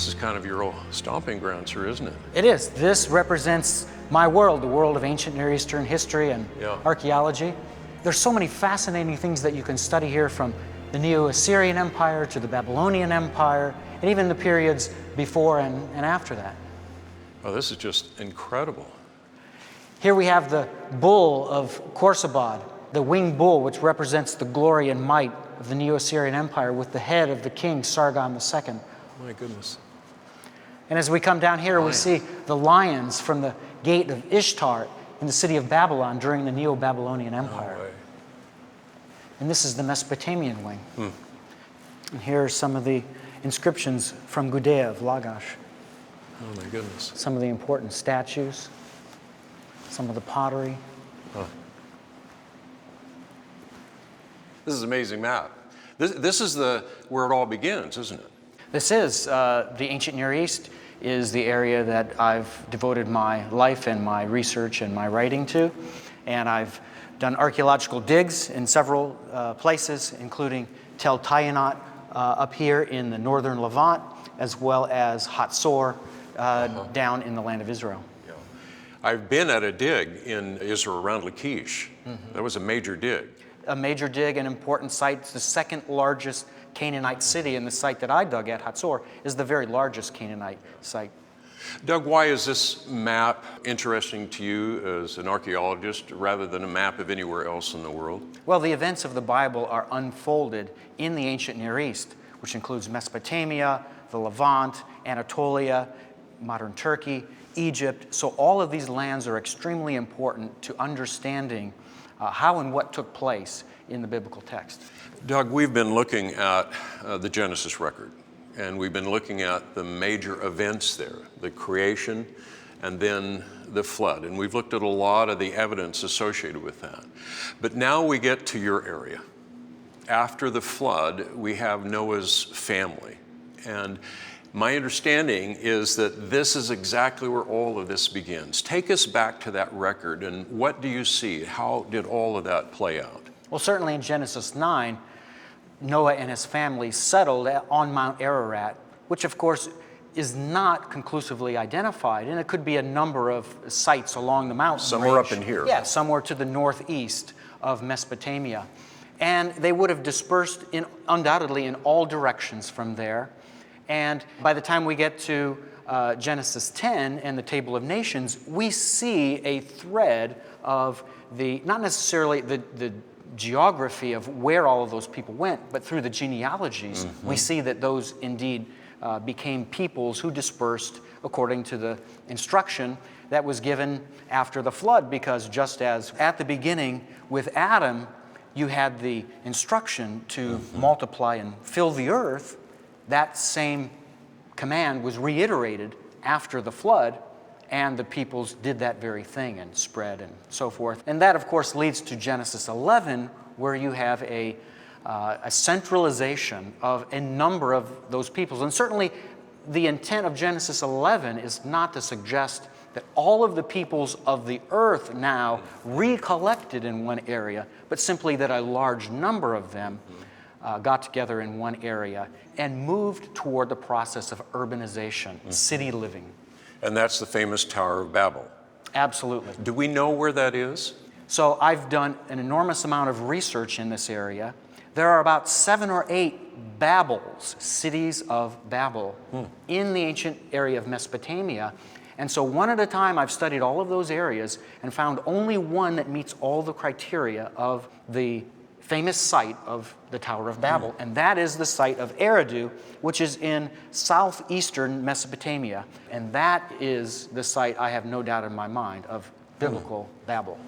this is kind of your old stomping ground, sir, isn't it? It is. This represents my world, the world of ancient Near Eastern history and archaeology. There's so many fascinating things that you can study here, from the Neo-Assyrian Empire to the Babylonian Empire, and even the periods before and after that. Oh, this is just incredible. Here we have the bull of Khorsabad, the winged bull, which represents the glory and might of the Neo-Assyrian Empire, with the head of the king Sargon II. My goodness. And as we come down here, we see the lions from the gate of Ishtar in the city of Babylon during the Neo-Babylonian Empire. No way. And this is the Mesopotamian wing. And here are some of the inscriptions from Gudea of Lagash. Oh my goodness. Some of the important statues, some of the pottery. Huh. This is an amazing map. This is where it all begins, isn't it? This is. The ancient Near East is the area that I've devoted my life and my research and my writing to. And I've done archaeological digs in several places, including Tel Tayinat up here in the northern Levant, as well as 𝘎𝘠𝘯 down in the land of Israel. Yeah. I've been at a dig in Israel around Lachish. That was a major dig. A major dig, an important site. It's the second largest Canaanite city, and the site that I dug at, 𝘎𝘠𝘯, is the very largest Canaanite site. Doug, why is this map interesting to you as an archaeologist rather than a map of anywhere else in the world? Well, the events of the Bible are unfolded in the ancient Near East, which includes Mesopotamia, the Levant, Anatolia, modern Turkey, Egypt. So all of these lands are extremely important to understanding how and what took place in the biblical text. Doug, we've been looking at the Genesis record, and we've been looking at the major events there, the creation and then the flood. And we've looked at a lot of the evidence associated with that. But now we get to your area. After the flood, we have Noah's family. And my understanding is that this is exactly where all of this begins. Take us back to that record, and what do you see? How did all of that play out? Well, certainly in Genesis 9, Noah and his family settled on Mount Ararat, which of course is not conclusively identified, and it could be a number of sites along the mountain Somewhere range. up in here. Yeah, somewhere to the northeast of Mesopotamia. And they would have dispersed undoubtedly in all directions from there. And by the time we get to Genesis 10 and the Table of Nations, we see a thread of not necessarily the geography of where all of those people went, but through the genealogies, we see that those indeed became peoples who dispersed according to the instruction that was given after the flood, because just as at the beginning with Adam, you had the instruction to multiply and fill the earth, that same command was reiterated after the flood, and the peoples did that very thing and spread and so forth. And that, of course, leads to Genesis 11, where you have a centralization of a number of those peoples. And certainly the intent of Genesis 11 is not to suggest that all of the peoples of the earth now recollected in one area, but simply that a large number of them got together in one area and moved toward the process of urbanization, city living. And that's the famous Tower of Babel. Absolutely. Do we know where that is? So I've done an enormous amount of research in this area. There are about 7 or 8 Babels, cities of Babel, in the ancient area of Mesopotamia. And so one at a time, I've studied all of those areas and found only one that meets all the criteria of the famous site of the Tower of Babel, and that is the site of Eridu, which is in southeastern Mesopotamia. And that is the site, I have no doubt in my mind, of biblical Babel.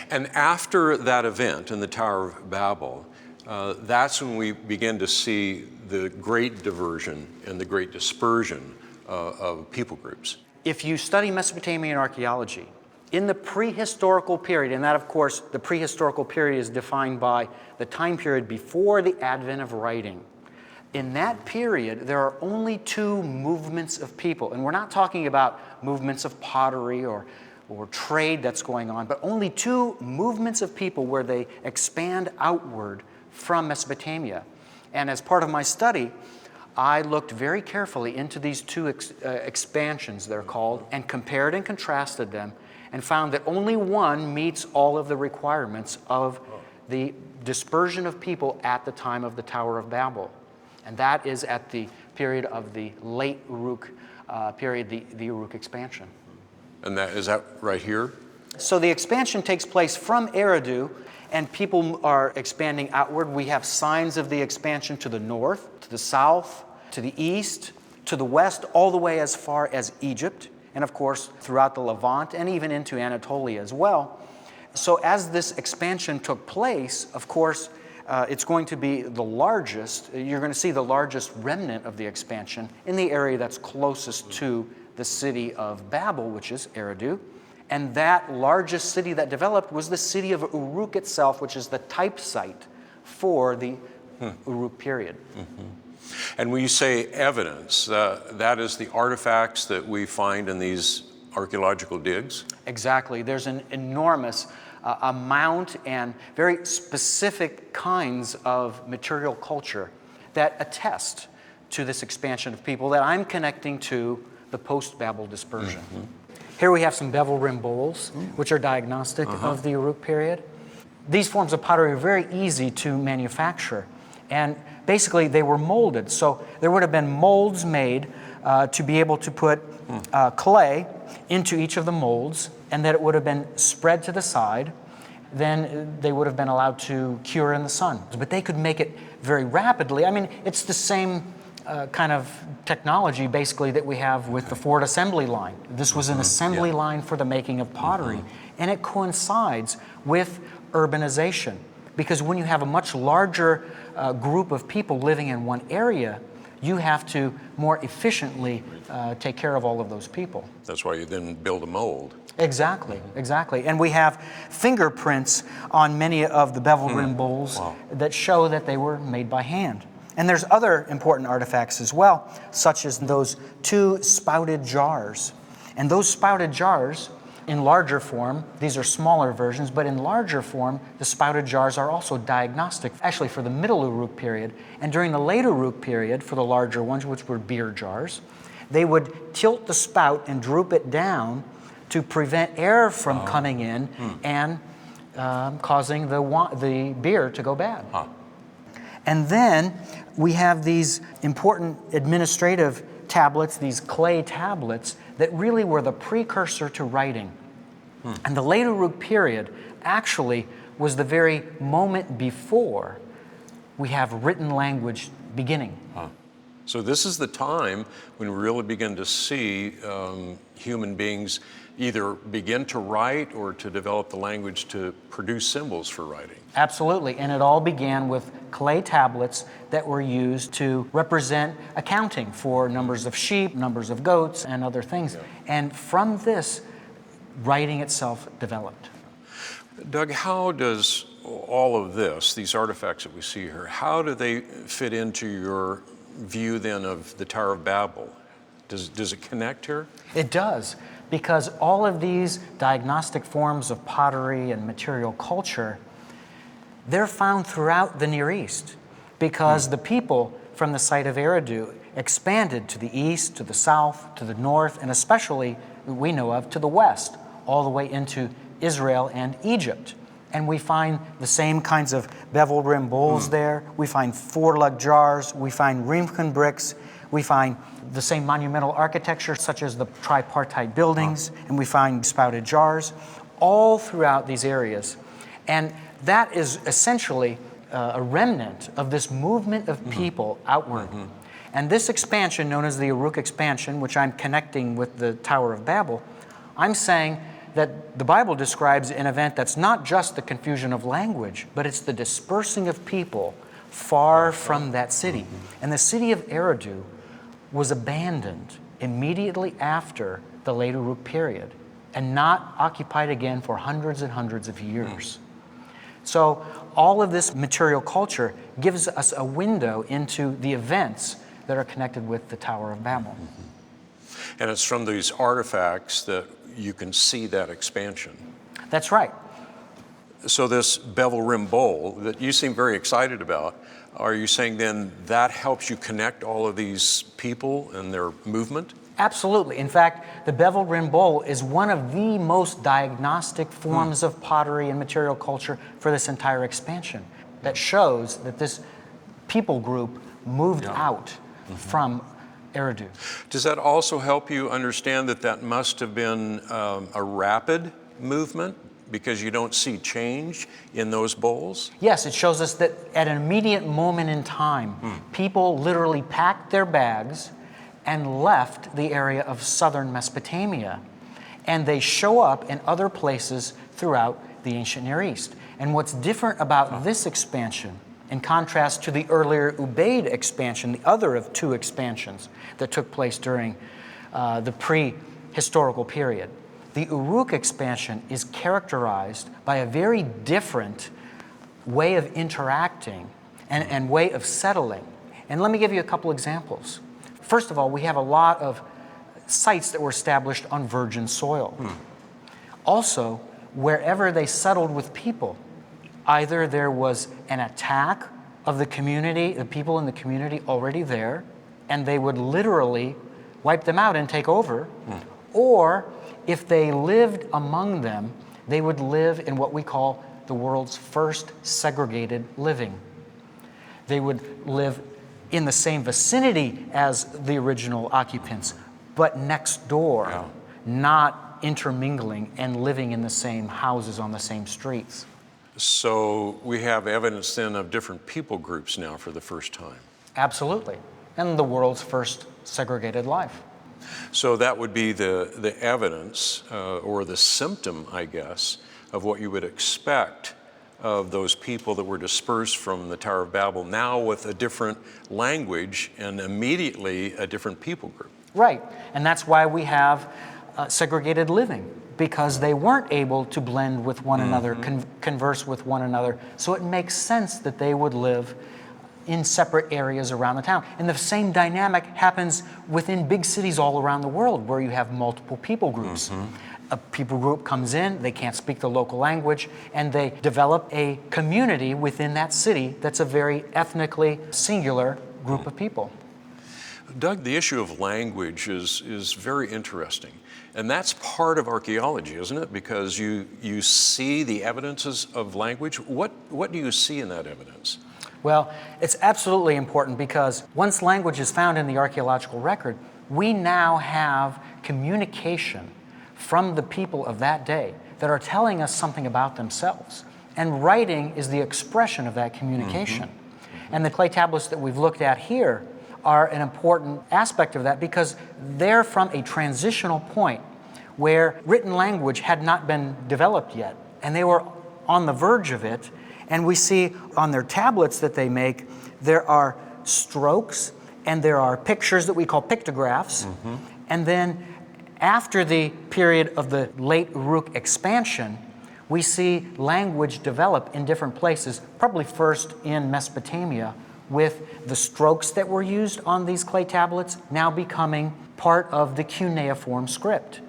And after that event in the Tower of Babel, that's when we begin to see the great diversion and the great dispersion of people groups. If you study Mesopotamian archaeology, in the prehistorical period, and that, of course, the prehistorical period is defined by the time period before the advent of writing. In that period, there are only 2 movements of people. And we're not talking about movements of pottery or trade that's going on, but only 2 movements of people where they expand outward from Mesopotamia. And as part of my study, I looked very carefully into these two expansions, they're called, and compared and contrasted them, and found that only one meets all of the requirements of the dispersion of people at the time of the Tower of Babel. And that is at the period of the late Uruk period, the Uruk expansion. And is that right here? So the expansion takes place from Eridu, and people are expanding outward. We have signs of the expansion to the north, to the south, to the east, to the west, all the way as far as Egypt, and of course throughout the Levant and even into Anatolia as well. So as this expansion took place, of course, it's going to be the largest, you're going to see the largest remnant of the expansion in the area that's closest to the city of Babel, which is Eridu. And that largest city that developed was the city of Uruk itself, which is the type site for the Uruk period. And when you say evidence, that is the artifacts that we find in these archaeological digs? Exactly. There's an enormous amount and very specific kinds of material culture that attest to this expansion of people that I'm connecting to the post-Babel dispersion. Here we have some bevel-rimmed bowls, which are diagnostic of the Uruk period. These forms of pottery are very easy to manufacture, and basically they were molded. So there would have been molds made to be able to put clay into each of the molds, and that it would have been spread to the side. Then they would have been allowed to cure in the sun. But they could make it very rapidly. I mean, it's the same kind of technology basically that we have with the Ford assembly line. This was an assembly line for the making of pottery, and it coincides with urbanization, because when you have a much larger group of people living in one area, you have to more efficiently take care of all of those people. That's why you then build a mold. Exactly, exactly. And we have fingerprints on many of the bevel-rimmed bowls that show that they were made by hand. And there's other important artifacts as well, such as those 2 spouted jars. And those spouted jars, in larger form, these are smaller versions, but in larger form, the spouted jars are also diagnostic, actually for the middle Uruk period. And during the late Uruk period, for the larger ones, which were beer jars, they would tilt the spout and droop it down to prevent air from coming in and causing the beer to go bad. And then we have these important administrative tablets, these clay tablets, that really were the precursor to writing. And the late Uruk period actually was the very moment before we have written language beginning. So this is the time when we really begin to see human beings either begin to write or to develop the language to produce symbols for writing. Absolutely, and it all began with clay tablets that were used to represent accounting for numbers of sheep, numbers of goats, and other things. And from this, writing itself developed. Doug, how does all of this, these artifacts that we see here, how do they fit into your view then of the Tower of Babel? Does it connect here? It does, because all of these diagnostic forms of pottery and material culture, they're found throughout the Near East, because the people from the site of Eridu expanded to the east, to the south, to the north, and especially, we know of, to the west, all the way into Israel and Egypt. And we find the same kinds of bevel-rimmed bowls there. We find 4-lug jars. We find Riemchen bricks. We find the same monumental architecture, such as the tripartite buildings, and we find spouted jars all throughout these areas. And that is essentially a remnant of this movement of people outward. And this expansion, known as the Uruk expansion, which I'm connecting with the Tower of Babel, I'm saying that the Bible describes an event that's not just the confusion of language, but it's the dispersing of people far from that city. And the city of Eridu was abandoned immediately after the late Uruk period and not occupied again for hundreds and hundreds of years. So all of this material culture gives us a window into the events that are connected with the Tower of Babel. And it's from these artifacts that you can see that expansion. That's right. So this bevel-rimmed bowl that you seem very excited about, Are you saying then that helps you connect all of these people and their movement? Absolutely. In fact, the bevel-rimmed bowl is one of the most diagnostic forms of pottery and material culture for this entire expansion that shows that this people group moved out from Eridu. Does that also help you understand that that must have been a rapid movement because you don't see change in those bowls? Yes, it shows us that at an immediate moment in time, people literally packed their bags and left the area of southern Mesopotamia. And they show up in other places throughout the ancient Near East. And what's different about this expansion, in contrast to the earlier Ubaid expansion, the other of two expansions that took place during the prehistorical period, the Uruk expansion is characterized by a very different way of interacting and way of settling. And let me give you a couple examples. First of all, we have a lot of sites that were established on virgin soil. Also, wherever they settled with people, either there was an attack of the community, the people in the community already there, and they would literally wipe them out and take over, or if they lived among them, they would live in what we call the world's first segregated living. They would live in the same vicinity as the original occupants, but next door, not intermingling and living in the same houses on the same streets. So we have evidence then of different people groups now for the first time. Absolutely. And the world's first segregated life. So that would be the evidence or the symptom, I guess, of what you would expect of those people that were dispersed from the Tower of Babel, now with a different language and immediately a different people group. Right. And that's why we have segregated living, because they weren't able to blend with one another, converse with one another. So it makes sense that they would live in separate areas around the town. And the same dynamic happens within big cities all around the world where you have multiple people groups. A people group comes in, they can't speak the local language, and they develop a community within that city that's a very ethnically singular group of people. Doug, the issue of language is very interesting. And that's part of archaeology, isn't it? Because you see the evidences of language. What do you see in that evidence? Well, it's absolutely important because once language is found in the archaeological record, we now have communication from the people of that day that are telling us something about themselves. And writing is the expression of that communication. And the clay tablets that we've looked at here are an important aspect of that because they're from a transitional point where written language had not been developed yet. And they were on the verge of it. And we see on their tablets that they make, there are strokes and there are pictures that we call pictographs. And then after the period of the late Uruk expansion, we see language develop in different places, probably first in Mesopotamia, with the strokes that were used on these clay tablets now becoming part of the cuneiform script.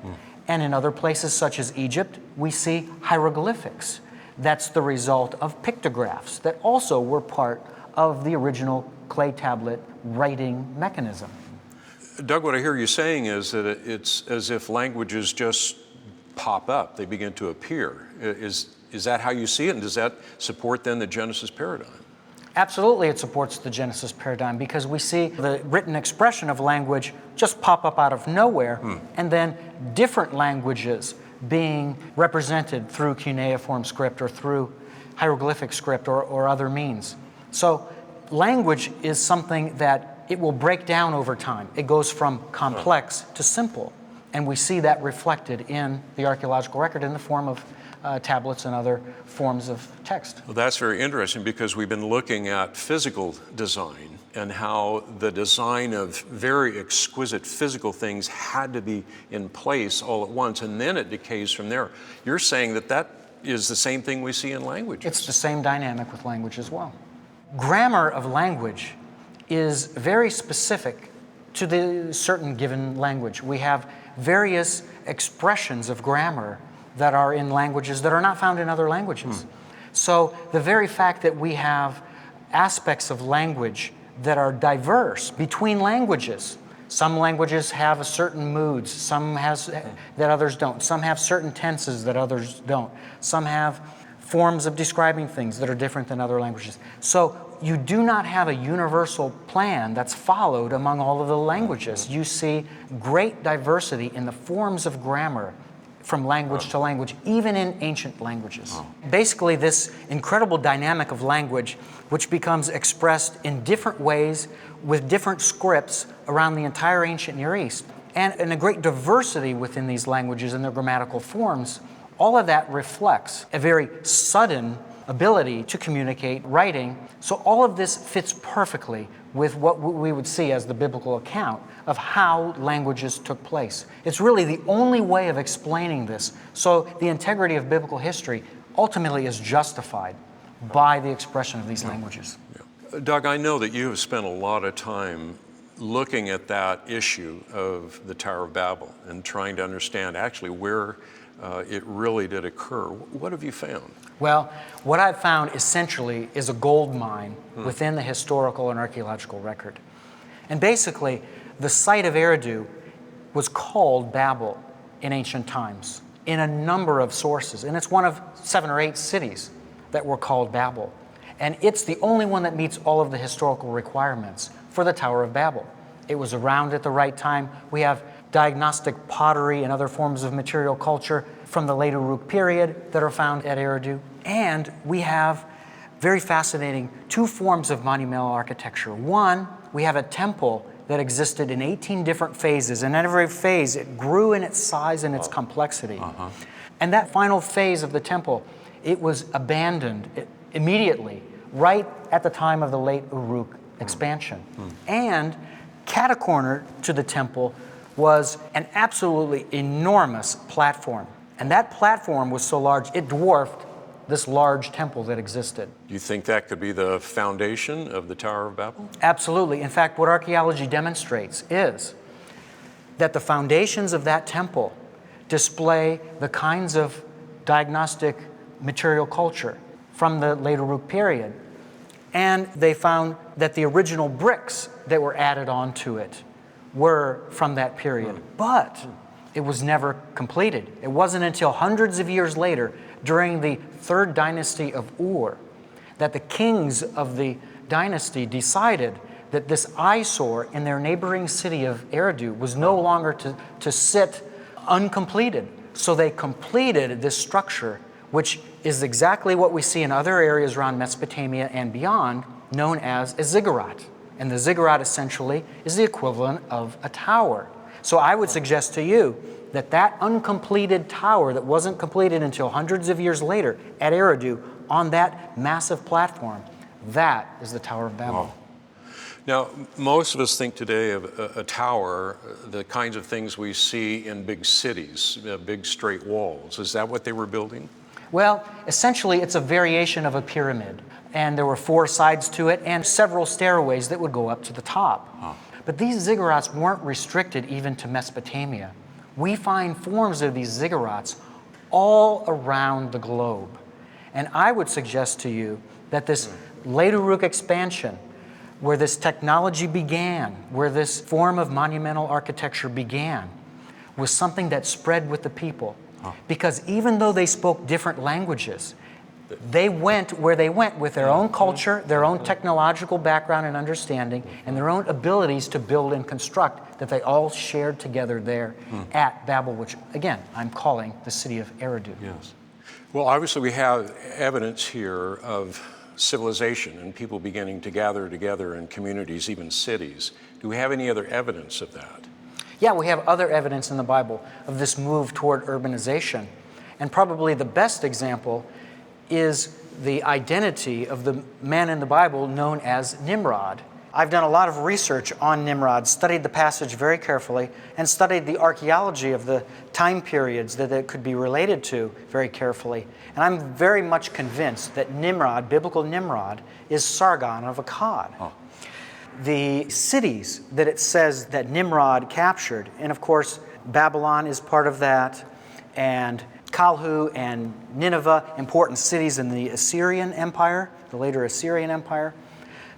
And in other places, such as Egypt, we see hieroglyphics. That's the result of pictographs that also were part of the original clay tablet writing mechanism. Doug, what I hear you saying is that it's as if languages just pop up, they begin to appear. Is that how you see it, and does that support then the Genesis paradigm? Absolutely, it supports the Genesis paradigm because we see the written expression of language just pop up out of nowhere, and then different languages being represented through cuneiform script or through hieroglyphic script or other means. So language is something that it will break down over time. It goes from complex to simple. And we see that reflected in the archaeological record in the form of tablets and other forms of text. Well, that's very interesting because we've been looking at physical design and how the design of very exquisite physical things had to be in place all at once, and then it decays from there. You're saying that that is the same thing we see in language. It's the same dynamic with language as well. Grammar of language is very specific to the certain given language. We have various expressions of grammar that are in languages that are not found in other languages. So the very fact that we have aspects of language that are diverse between languages. Some languages have a certain moods, some that others don't. Some have certain tenses that others don't. Some have forms of describing things that are different than other languages. So you do not have a universal plan that's followed among all of the languages. You see great diversity in the forms of grammar from language to language, even in ancient languages. Basically, this incredible dynamic of language, which becomes expressed in different ways with different scripts around the entire ancient Near East, and a great diversity within these languages and their grammatical forms, all of that reflects a very sudden ability to communicate writing. So all of this fits perfectly with what we would see as the biblical account of how languages took place. It's really the only way of explaining this. So the integrity of biblical history ultimately is justified by the expression of these languages. Doug, I know that you have spent a lot of time looking at that issue of the Tower of Babel and trying to understand actually where it really did occur. What have you found? Well, what I've found essentially is a gold mine within the historical and archaeological record. And basically, the site of Eridu was called Babel in ancient times in a number of sources. And it's one of 7 or 8 cities that were called Babel. And it's the only one that meets all of the historical requirements for the Tower of Babel. It was around at the right time. We have diagnostic pottery and other forms of material culture from the late Uruk period that are found at Eridu. And we have very fascinating 2 forms of monumental architecture. One, we have a temple that existed in 18 different phases, and at every phase it grew in its size and its complexity. And that final phase of the temple, it was abandoned immediately, right at the time of the late Uruk expansion. And catacornered to the temple was an absolutely enormous platform. And that platform was so large, it dwarfed this large temple that existed. Do you think that could be the foundation of the Tower of Babel? Absolutely. In fact, what archaeology demonstrates is that the foundations of that temple display the kinds of diagnostic material culture from the late Uruk period. And they found that the original bricks that were added onto it were from that period. But it was never completed. It wasn't until hundreds of years later, during the 3rd dynasty of Ur, that the kings of the dynasty decided that this eyesore in their neighboring city of Eridu was no longer to sit uncompleted. So they completed this structure, which is exactly what we see in other areas around Mesopotamia and beyond, known as a ziggurat. And the ziggurat essentially is the equivalent of a tower. So I would suggest to you that that uncompleted tower that wasn't completed until hundreds of years later at Eridu, on that massive platform, that is the Tower of Babel. Wow. Now, most of us think today of a tower, the kinds of things we see in big cities, big straight walls. Is that what they were building? Well, essentially it's a variation of a pyramid. And there were 4 sides to it and several stairways that would go up to the top. But these ziggurats weren't restricted even to Mesopotamia. We find forms of these ziggurats all around the globe. And I would suggest to you that this late Uruk expansion, where this technology began, where this form of monumental architecture began, was something that spread with the people. Because even though they spoke different languages, they went where they went with their own culture, their own technological background and understanding, and their own abilities to build and construct that they all shared together there at Babel, which, again, I'm calling the city of Eridu. Yes. Well, obviously we have evidence here of civilization and people beginning to gather together in communities, even cities. Do we have any other evidence of that? Yeah, we have other evidence in the Bible of this move toward urbanization. And probably the best example is the identity of the man in the Bible known as Nimrod. I've done a lot of research on Nimrod, studied the passage very carefully, and studied the archaeology of the time periods that it could be related to very carefully. And I'm very much convinced that Nimrod, biblical Nimrod, is Sargon of Akkad. The cities that it says that Nimrod captured, and of course Babylon is part of that, and Kalhu and Nineveh, important cities in the Assyrian Empire, the later Assyrian Empire.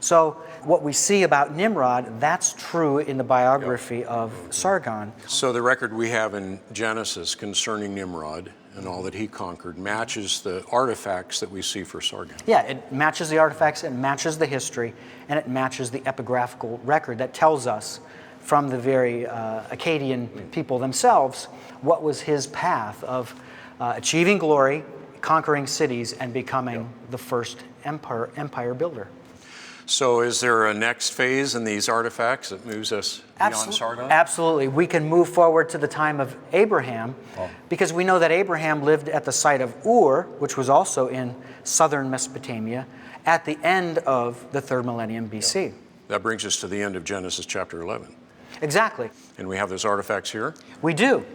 So what we see about Nimrod, that's true in the biography of Sargon. So the record we have in Genesis concerning Nimrod and all that he conquered matches the artifacts that we see for Sargon. Yeah, it matches the artifacts, it matches the history, and it matches the epigraphical record that tells us from the very Akkadian people themselves what was his path of achieving glory, conquering cities, and becoming the first empire builder. So is there a next phase in these artifacts that moves us beyond Sargon? Absolutely. We can move forward to the time of Abraham because we know that Abraham lived at the site of Ur, which was also in southern Mesopotamia, at the end of the 3rd millennium BC. That brings us to the end of Genesis chapter 11. Exactly. And we have those artifacts here? We do.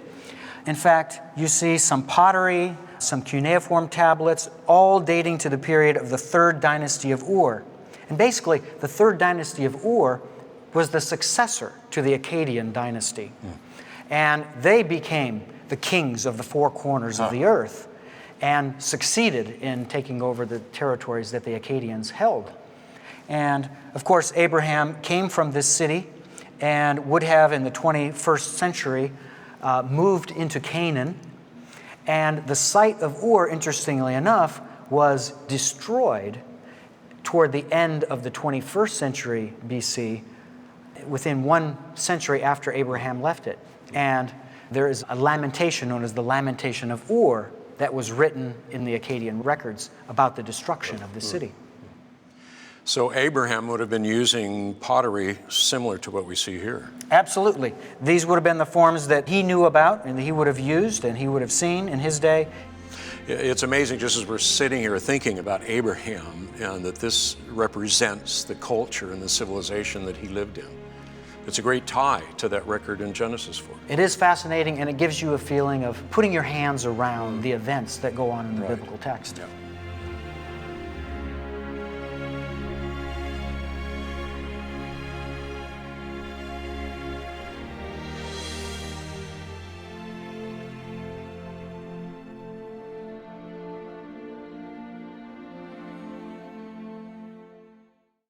In fact, you see some pottery, some cuneiform tablets, all dating to the period of the 3rd dynasty of Ur. And basically, the 3rd dynasty of Ur was the successor to the Akkadian dynasty. And they became the kings of the 4 corners of the earth and succeeded in taking over the territories that the Akkadians held. And of course, Abraham came from this city and would have, in the 21st century, moved into Canaan. And the site of Ur, interestingly enough, was destroyed toward the end of the 21st century BC, within 1 century after Abraham left it. And there is a lamentation known as the Lamentation of Ur that was written in the Akkadian records about the destruction of the city. So Abraham would have been using pottery similar to what we see here. Absolutely. These would have been the forms that he knew about and that he would have used and he would have seen in his day. It's amazing just as we're sitting here thinking about Abraham and that this represents the culture and the civilization that he lived in. It's a great tie to that record in Genesis 4. It is fascinating, and it gives you a feeling of putting your hands around the events that go on in the biblical text. Yeah.